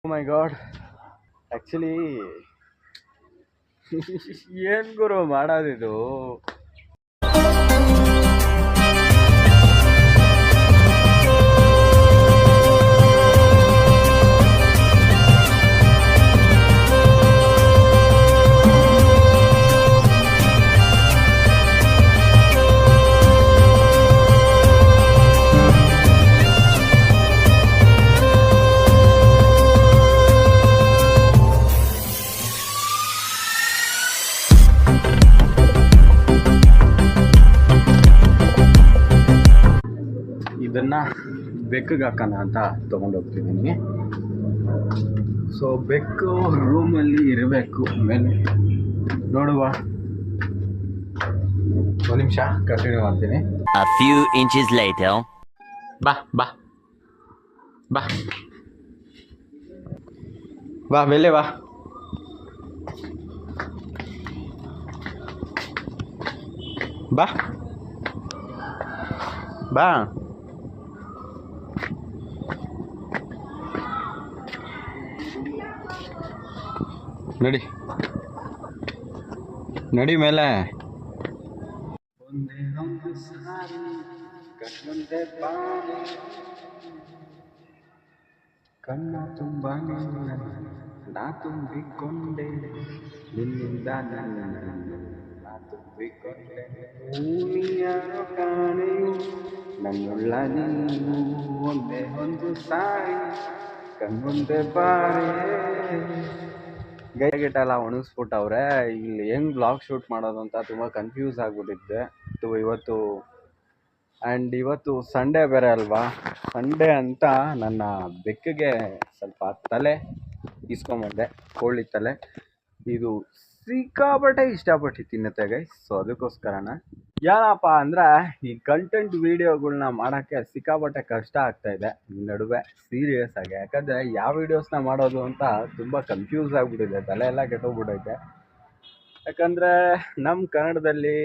ಮೈ god, actually ಏನು ಗುರು ಮಾಡೋದಿದು? ಇದನ್ನು ಬೆಕ್ಕಿಗೆ ಹಾಕೋಣ ಅಂತ ತೊಗೊಂಡೋಗ್ತಿದ್ದೀನಿ. ಸೊ ಬೆಕ್ಕು ರೂಮಲ್ಲಿ ಇರಬೇಕು ಮೇಲೆ. ನೋಡುವ, ಒಂದು ನಿಮಿಷ ಕಂಟಿನ್ಯೂ ಮಾಡ್ತೀನಿ. A few inches later. ಬಾ ಬಾ ಬಾ ಬಾ ಬೆಲೆ ಬಾ. ಬಾ ಬಾ ನಡಿ ನಡಿ ಮೇಲೆ. ಕಣ್ಣ ತುಂಬ ನಾ ತುಂಬಿಕೊಂಡೆ ನಿನ್ನಿಂದ ನಾ ತುಂಬಿಕೊಂಡೆ. ನೀಯಾರೋ ಕಾಣೆಯು ನನ್ನುಳ್ಳ ನೀನು ಒಂದೇ ಒಂದು ಸಾರಿ ಕಣ್ಮುಂದೆ ಬಾರೆ. ಗೈಗೆಲ್ಲ ಒಣಗಿಸ್ಬಿಟ್ಟವ್ರೆ. ಇಲ್ಲಿ ಹೆಂಗೆ ಬ್ಲಾಗ್ ಶೂಟ್ ಮಾಡೋದು ಅಂತ ತುಂಬ ಕನ್ಫ್ಯೂಸ್ ಆಗಿಬಿಟ್ಟಿದ್ದೆ ಇವತ್ತು. ಆ್ಯಂಡ್ ಇವತ್ತು ಸಂಡೇ ಬೇರೆ ಅಲ್ವಾ. ಸಂಡೇ ಅಂತ ನನ್ನ ಬೆಕ್ಕಿಗೆ ಸ್ವಲ್ಪ ತಲೆ ಇಸ್ಕೊಂಬಂದೆ, ಕೋಳಿ ತಲೆ. ಇದು ಸಿಕ್ಕಾಪಟ್ಟೆ ಇಷ್ಟಪಟ್ಟು ತಿನ್ನುತ್ತೆ ಗೈಸ್. ಸೊ ಅದಕ್ಕೋಸ್ಕರನ ಏನಪ್ಪ ಅಂದರೆ ಈ ಕಂಟೆಂಟ್ ವೀಡಿಯೋಗಳ್ನ ಮಾಡೋಕ್ಕೆ ಸಿಕ್ಕಾಪಟ್ಟೆ ಕಷ್ಟ ಆಗ್ತಾಯಿದೆ ಈ ನಡುವೆ, ಸೀರಿಯಸ್ ಆಗಿ. ಯಾಕಂದರೆ ಯಾವ ವೀಡಿಯೋಸ್ನ ಮಾಡೋದು ಅಂತ ತುಂಬ ಕನ್ಫ್ಯೂಸ್ ಆಗಿಬಿಟ್ಟಿದೆ, ತಲೆ ಎಲ್ಲ ಕೆಟ್ಟೋಗ್ಬಿಟ್ಟೈತೆ. ಯಾಕಂದರೆ ನಮ್ಮ ಕನ್ನಡದಲ್ಲಿ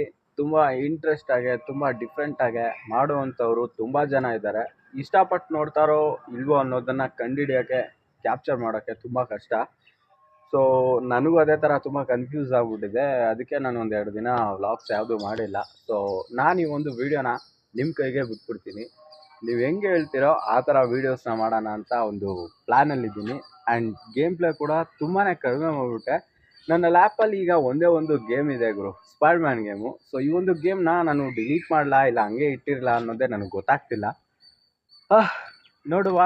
ತುಂಬ ಇಂಟ್ರೆಸ್ಟಾಗೆ, ತುಂಬ ಡಿಫ್ರೆಂಟಾಗೆ ಮಾಡುವಂಥವ್ರು ತುಂಬ ಜನ ಇದ್ದಾರೆ. ಇಷ್ಟಪಟ್ಟು ನೋಡ್ತಾರೋ ಇಲ್ವೋ ಅನ್ನೋದನ್ನು ಕಂಡುಹಿಡಿಯೋಕ್ಕೆ, ಕ್ಯಾಪ್ಚರ್ ಮಾಡೋಕ್ಕೆ ತುಂಬ ಕಷ್ಟ. ಸೊ ನನಗೂ ಅದೇ ಥರ ತುಂಬ ಕನ್ಫ್ಯೂಸ್ ಆಗಿಬಿಟ್ಟಿದೆ. ಅದಕ್ಕೆ ನಾನು ಒಂದೆರಡು ದಿನ ವ್ಲಾಗ್ಸ್ ಯಾವುದೂ ಮಾಡಿಲ್ಲ. ಸೊ ನಾನು ಈ ಒಂದು ವೀಡಿಯೋನ ನಿಮ್ಮ ಕೈಗೆ ಬಿಟ್ಬಿಡ್ತೀನಿ. ನೀವು ಹೆಂಗೆ ಹೇಳ್ತೀರೋ ಆ ಥರ ವೀಡಿಯೋಸ್ನ ಮಾಡೋಣ ಅಂತ ಒಂದು ಪ್ಲ್ಯಾನಲ್ಲಿದ್ದೀನಿ. ಆ್ಯಂಡ್ ಗೇಮ್ ಪ್ಲೇ ಕೂಡ ತುಂಬಾ ಕಡಿಮೆ ಮಾಡಿಬಿಟ್ಟೆ. ನನ್ನ ಲ್ಯಾಪಲ್ಲಿ ಈಗ ಒಂದೇ ಒಂದು ಗೇಮ್ ಇದೆ ಗುರು, ಸ್ಪೈಡರ್ಮ್ಯಾನ್ ಗೇಮು. ಸೊ ಈ ಒಂದು ಗೇಮ್ನ ನಾನು ಡಿಲೀಟ್ ಮಾಡಲಾ ಇಲ್ಲ ಹಂಗೆ ಇಟ್ಟಿರಲ್ಲ ಅನ್ನೋದೇ ನನಗೆ ಗೊತ್ತಾಗ್ತಿಲ್ಲ. ನೋಡುವ.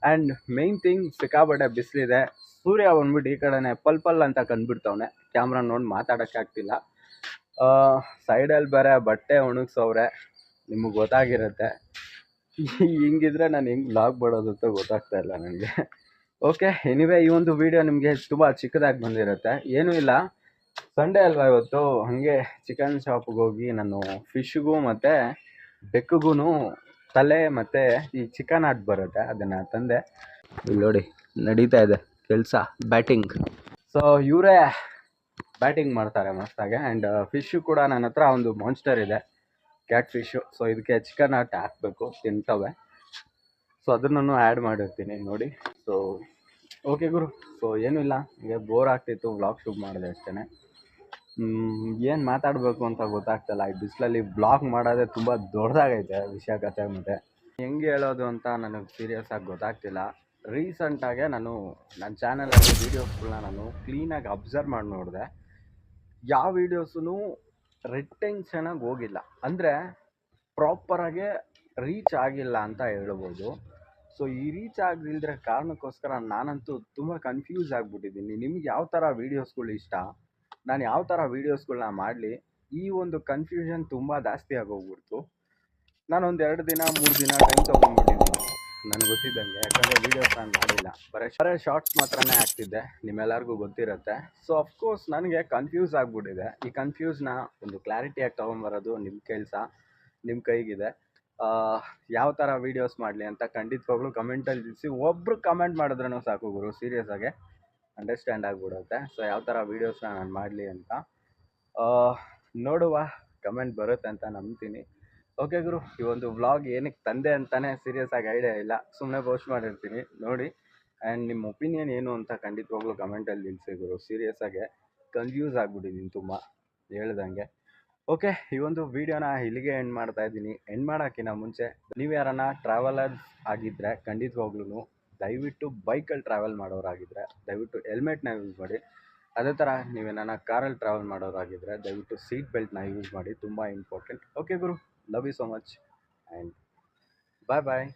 ಆ್ಯಂಡ್ ಮೇಯ್ನ್ ಥಿಂಗ್, ಸಿಕ್ಕಾಪಟ್ಟೆ ಬಿಸಿಲಿದೆ. ಸೂರ್ಯ ಬಂದ್ಬಿಟ್ಟು ಈ ಕಡೆನೇ ಪಲ್ ಅಂತ ಕಂಡುಬಿಡ್ತವನೆ. ಕ್ಯಾಮ್ರಾ ನೋಡಿ ಮಾತಾಡೋಕ್ಕಾಗ್ತಿಲ್ಲ. ಸೈಡಲ್ಲಿ ಬೇರೆ ಬಟ್ಟೆ ಒಣಗಿಸೋವ್ರೆ, ನಿಮಗೆ ಗೊತ್ತಾಗಿರುತ್ತೆ. ಹಿಂಗಿದ್ರೆ ನಾನು ಹೆಂಗೆ ಬ್ಲಾಗ್ ಮಾಡೋದು ಅಂತ ಗೊತ್ತಾಗ್ತಾ ಇಲ್ಲ ನನಗೆ. ಓಕೆ, ಎನಿವೇ ಈ ಒಂದು ವಿಡಿಯೋ ನಿಮಗೆ ತುಂಬ ಚಿಕ್ಕದಾಗಿ ಬಂದಿರುತ್ತೆ. ಏನೂ ಇಲ್ಲ, ಸಂಡೇ ಅಲ್ವಾ ಇವತ್ತು. ಹಾಗೆ ಚಿಕನ್ ಶಾಪ್ಗೆ ಹೋಗಿ ನಾನು ಫಿಶ್ಗೂ ಮತ್ತು ಬೆಕ್ಕಿಗೂ ತಲೆ ಮತ್ತು ಈ ಚಿಕನ್ ಆಟ್ ಬರುತ್ತೆ, ಅದನ್ನು ತಂದೆ. ಇಲ್ಲಿ ನೋಡಿ ನಡೀತಾ ಇದೆ ಕೆಲಸ, ಬ್ಯಾಟಿಂಗ್. ಸೊ ಇವರೇ ಬ್ಯಾಟಿಂಗ್ ಮಾಡ್ತಾರೆ ಮಸ್ತಾಗೆ. ಆ್ಯಂಡ್ ಫಿಶ್ಶು ಕೂಡ ನನ್ನ ಹತ್ರ ಒಂದು ಮಾನ್ಸ್ಟರ್ ಇದೆ, ಕ್ಯಾಟ್ ಫಿಶ್ಶು. ಸೊ ಇದಕ್ಕೆ ಚಿಕನ್ ಆಟ್ ಹಾಕಬೇಕು, ತಿಂತವೆ. ಸೊ ಅದನ್ನು ಆ್ಯಡ್ ಮಾಡಿರ್ತೀನಿ ನೋಡಿ. ಸೊ ಓಕೆ ಗುರು. ಸೊ ಏನೂ ಇಲ್ಲ, ಈಗ ಬೋರ್ ಆಗ್ತಿತ್ತು, ವ್ಲಾಗ್ ಶೂಟ್ ಮಾಡಿದೆ ಅಷ್ಟೇ. ಏನು ಮಾತಾಡಬೇಕು ಅಂತ ಗೊತ್ತಾಗ್ತಾಯಿಲ್ಲ. ಈ ಬಿಸಿಲಲ್ಲಿ ಬ್ಲಾಗ್ ಮಾಡೋದೇ ತುಂಬ ದೊಡ್ಡದಾಗೈತೆ ವಿಷಯ ಕತೆ. ಮತ್ತು ಹೆಂಗೆ ಹೇಳೋದು ಅಂತ ನನಗೆ ಸೀರಿಯಸ್ ಆಗಿ ಗೊತ್ತಾಗ್ತಿಲ್ಲ. ರೀಸೆಂಟಾಗೆ ನಾನು ನನ್ನ ಚಾನಲಲ್ಲಿ ವೀಡಿಯೋಸ್ಗಳನ್ನ ನಾನು ಕ್ಲೀನಾಗಿ ಅಬ್ಸರ್ವ್ ಮಾಡಿ ನೋಡಿದೆ. ಯಾವ ವೀಡಿಯೋಸೂ ರಿಟೆನ್ಷನಾಗಿ ಹೋಗಿಲ್ಲ, ಅಂದರೆ ಪ್ರಾಪರಾಗೆ ರೀಚ್ ಆಗಿಲ್ಲ ಅಂತ ಹೇಳ್ಬೋದು. ಸೊ ಈ ರೀಚ್ ಆಗದಿಲ್ಲದ್ರೆ ಕಾರಣಕ್ಕೋಸ್ಕರ ನಾನಂತೂ ತುಂಬ ಕನ್ಫ್ಯೂಸ್ ಆಗಿಬಿಟ್ಟಿದ್ದೀನಿ. ನಿಮ್ಗೆ ಯಾವ ಥರ ವೀಡಿಯೋಸ್ಗಳು ಇಷ್ಟ, ನಾನು ಯಾವ ಥರ ವೀಡಿಯೋಸ್ಗಳನ್ನ ಮಾಡಲಿ, ಈ ಒಂದು ಕನ್ಫ್ಯೂಷನ್ ತುಂಬ ಜಾಸ್ತಿ ಆಗೋಗ್ಬಿಡ್ತು. ನಾನೊಂದು 2 ದಿನ 3 ದಿನ ಟೈಮ್ ತೊಗೊಂಡ್ಬಿಟ್ಟಿದ್ದೀನಿ ನನಗೆ ಗೊತ್ತಿದ್ದಂಗೆ. ಯಾಕಂದರೆ ವೀಡಿಯೋಸ್ ನಾನು ಮಾಡಿಲ್ಲ, ಬರೀ ಶಾರ್ಟ್ಸ್ ಮಾತ್ರನೇ ಆಗ್ತಿದ್ದೆ, ನಿಮ್ಮೆಲ್ಲರಿಗೂ ಗೊತ್ತಿರುತ್ತೆ. ಸೊ ಅಫ್ಕೋರ್ಸ್ ನನಗೆ ಕನ್ಫ್ಯೂಸ್ ಆಗಿಬಿಟ್ಟಿದೆ. ಈ ಕನ್ಫ್ಯೂಸ್ನ ಒಂದು ಕ್ಲಾರಿಟಿಯಾಗಿ ತೊಗೊಂಬರೋದು ನಿಮ್ಮ ಕೆಲಸ, ನಿಮ್ಮ ಕೈಗಿದೆ. ಯಾವ ಥರ ವೀಡಿಯೋಸ್ ಮಾಡಲಿ ಅಂತ ಖಂಡಿತವಾಗ್ಲೂ ಕಮೆಂಟಲ್ಲಿ ತಿಳಿಸಿ. ಒಬ್ಬರು ಕಮೆಂಟ್ ಮಾಡಿದ್ರೂ ಸಾಕು ಗುರು, ಸೀರಿಯಸ್ ಆಗಿ ಅಂಡರ್ಸ್ಟ್ಯಾಂಡ್ ಆಗಿಬಿಡುತ್ತೆ. ಸೊ ಯಾವ ಥರ ವೀಡಿಯೋಸ್ನ ನಾನು ಮಾಡಲಿ ಅಂತ ನೋಡುವ, ಕಮೆಂಟ್ ಬರುತ್ತೆ ಅಂತ ನಂಬ್ತೀನಿ. ಓಕೆ ಗುರು, ಈ ಒಂದು ವ್ಲಾಗ್ ಏನಕ್ಕೆ ತಂದೆ ಅಂತಲೇ ಸೀರಿಯಸ್ ಆಗಿ ಐಡಿಯಾ ಇಲ್ಲ, ಸುಮ್ಮನೆ ಪೋಸ್ಟ್ ಮಾಡಿರ್ತೀನಿ ನೋಡಿ. ಆ್ಯಂಡ್ ನಿಮ್ಮ ಒಪಿನಿಯನ್ ಏನು ಅಂತ ಖಂಡಿತವಾಗ್ಲೂ ಕಮೆಂಟಲ್ಲಿ ತಿಳಿಸಿ ಗುರು. ಸೀರಿಯಸ್ ಆಗಿ ಕನ್ಫ್ಯೂಸ್ ಆಗ್ಬಿಟ್ಟಿದ್ದೀನಿ ತುಂಬ ಹೇಳ್ದಂಗೆ. ಓಕೆ, ಈ ಒಂದು ವೀಡಿಯೋನ ಇಲ್ಲಿಗೆ ಎಂಡ್ ಮಾಡ್ತಾ ಇದ್ದೀನಿ. ಎಂಡ್ ಮಾಡೋಕ್ಕಿಂತ ಮುಂಚೆ ನೀವು ಯಾರನ್ನ ಟ್ರಾವೆಲರ್ಸ್ ಆಗಿದ್ದರೆ ಖಂಡಿತವಾಗ್ಲೂ ದಯವಿಟ್ಟು ಬೈಕಲ್ಲಿ ಟ್ರಾವೆಲ್ ಮಾಡೋರಾಗಿದ್ದರೆ ದಯವಿಟ್ಟು ಹೆಲ್ಮೆಟ್ನ ಯೂಸ್ ಮಾಡಿ. ಅದೇ ಥರ ನೀವೇನ ಕಾರಲ್ಲಿ ಟ್ರಾವೆಲ್ ಮಾಡೋರಾಗಿದ್ದರೆ ದಯವಿಟ್ಟು ಸೀಟ್ ಬೆಲ್ಟ್ನ ಯೂಸ್ ಮಾಡಿ, ತುಂಬ ಇಂಪಾರ್ಟೆಂಟ್. ಓಕೆ ಗುರು, love you so much and bye bye.